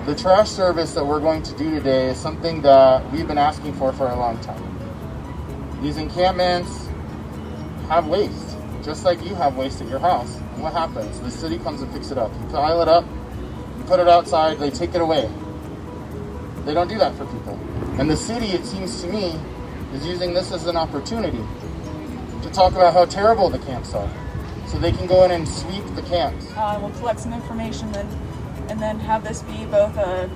The trash service that we're going to do today is something that we've been asking for a long time. These encampments have waste, just like you have waste at your house. And what happens? The city comes and picks it up. You pile it up, you put it outside, they take it away. They don't do that for people. And the city, it seems to me, is using this as an opportunity to talk about how terrible the camps are, so they can go in and sweep the camps. We'll collect some information and then have this be both a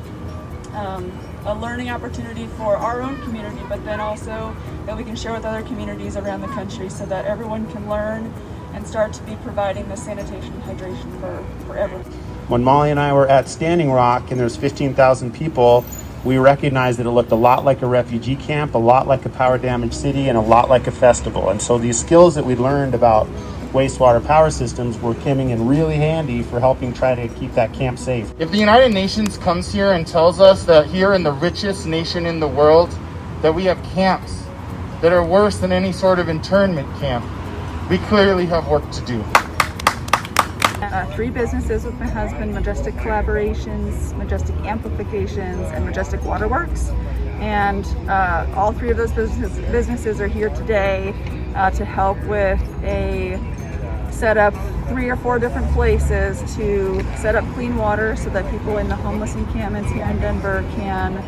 learning opportunity for our own community, but then also that we can share with other communities around the country so that everyone can learn and start to be providing the sanitation and hydration for everyone. When Molly and I were at Standing Rock and there's 15,000 people, we recognized that it looked a lot like a refugee camp, a lot like a power damaged city, and a lot like a festival. And so these skills that we learned about wastewater power systems were coming in really handy for helping try to keep that camp safe. If the United Nations comes here and tells us that here in the richest nation in the world, that we have camps that are worse than any sort of internment camp, we clearly have work to do. 3 businesses with my husband: Majestic Collaborations, Majestic Amplifications, and Majestic Waterworks. And all 3 of those businesses are here today to help with set up 3 or 4 different places to set up clean water so that people in the homeless encampments here in Denver can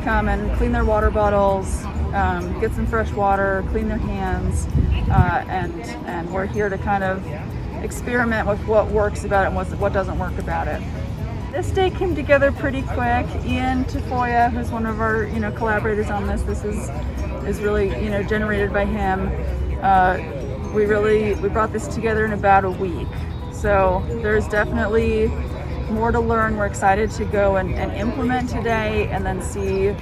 come and clean their water bottles, get some fresh water, clean their hands, and we're here to kind of experiment with what works about it and what doesn't work about it. This day came together pretty quick. Ian Tafoya, who's one of our collaborators on this is really generated by him. We brought this together in about a week. So there's definitely more to learn. We're excited to go and implement today and then see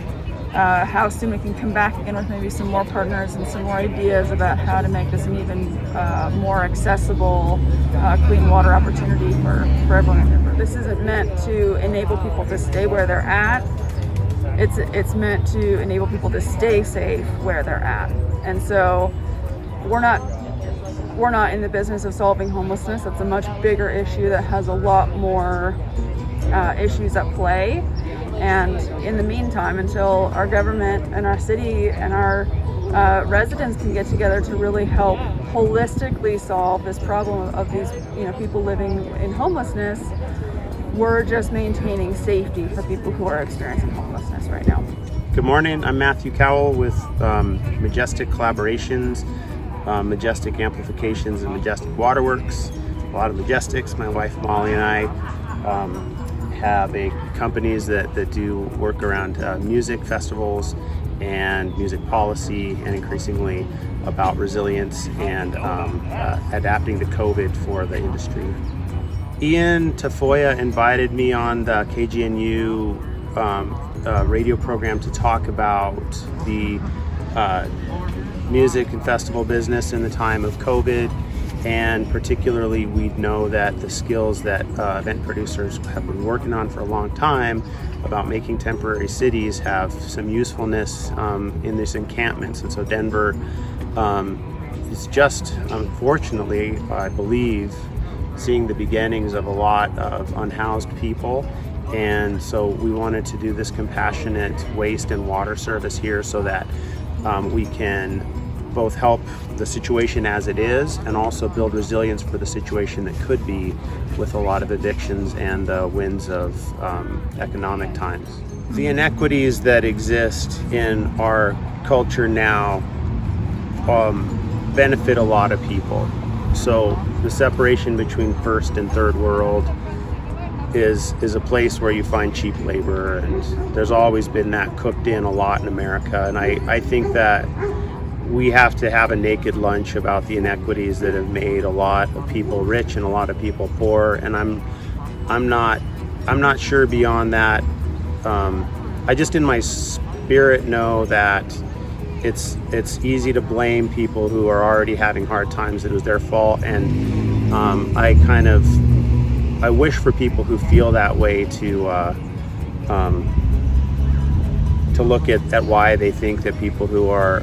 how soon we can come back again with maybe some more partners and some more ideas about how to make this an even more accessible clean water opportunity for everyone in Denver. This isn't meant to enable people to stay where they're at. It's meant to enable people to stay safe where they're at. And so we're not in the business of solving homelessness. That's a much bigger issue that has a lot more issues at play. And in the meantime, until our government and our city and our residents can get together to really help holistically solve this problem of these people living in homelessness, we're just maintaining safety for people who are experiencing homelessness right now. Good morning, I'm Matthew Cowell with Majestic Collaborations, Majestic Amplifications, and Majestic Waterworks. A lot of Majestics. My wife Molly and I have companies that do work around music festivals and music policy, and increasingly about resilience and adapting to COVID for the industry. Ian Tafoya invited me on the KGNU radio program to talk about the music and festival business in the time of COVID. And particularly, we know that the skills that event producers have been working on for a long time about making temporary cities have some usefulness in these encampments. And so Denver is just, unfortunately, I believe, seeing the beginnings of a lot of unhoused people. And so we wanted to do this compassionate waste and water service here so that we can both help the situation as it is and also build resilience for the situation that could be with a lot of evictions and the winds of economic times. The inequities that exist in our culture now benefit a lot of people. So the separation between first and third world is a place where you find cheap labor, and there's always been that cooked in a lot in America. And I think that we have to have a naked lunch about the inequities that have made a lot of people rich and a lot of people poor. And I'm not sure beyond that. I just in my spirit know that it's easy to blame people who are already having hard times that it was their fault. And I wish for people who feel that way to look at why they think that people who are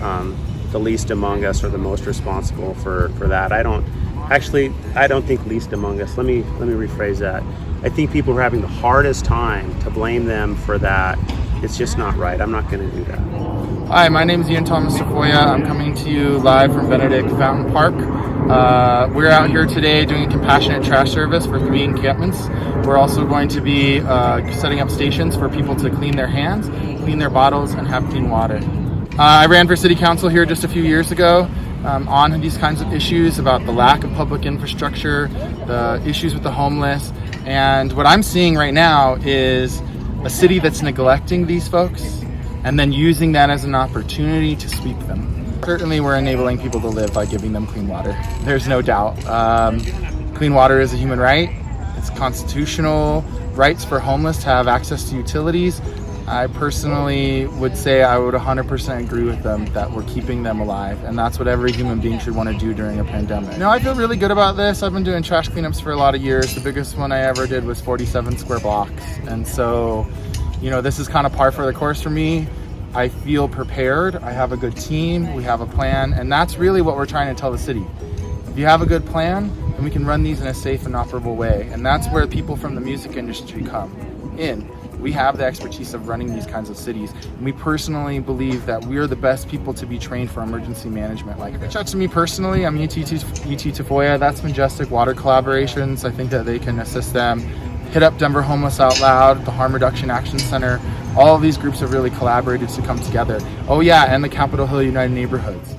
the least among us are the most responsible for that. I don't Actually, I don't think least among us. Let me rephrase that. I think people who are having the hardest time, to blame them for that, it's just not right. I'm not going to do that. Hi, my name is Ian Thomas Tafoya. I'm coming to you live from Benedict Fountain Park. We're out here today doing a compassionate trash service for 3 encampments. We're also going to be setting up stations for people to clean their hands, clean their bottles, and have clean water. I ran for city council here just a few years ago on these kinds of issues about the lack of public infrastructure, the issues with the homeless, and what I'm seeing right now is a city that's neglecting these folks and then using that as an opportunity to sweep them. Certainly we're enabling people to live by giving them clean water. There's no doubt. Clean water is a human right. It's constitutional rights for homeless to have access to utilities. I personally would say I would 100% agree with them that we're keeping them alive, and that's what every human being should want to do during a pandemic. No, I feel really good about this. I've been doing trash cleanups for a lot of years. The biggest one I ever did was 47 square blocks, and so, you know, this is kind of par for the course for me. I feel prepared. I have a good team. We have a plan, and that's really what we're trying to tell the city. If you have a good plan, then we can run these in a safe and operable way, and that's where people from the music industry come in. We have the expertise of running these kinds of cities, and we personally believe that we're the best people to be trained for emergency management like this. Reach out to me personally. I'm UT Tafoya. That's Majestic Water Collaborations. I think that they can assist them. Hit up Denver Homeless Out Loud, the Harm Reduction Action Center. All of these groups have really collaborated to come together. Oh yeah, and the Capitol Hill United Neighborhoods.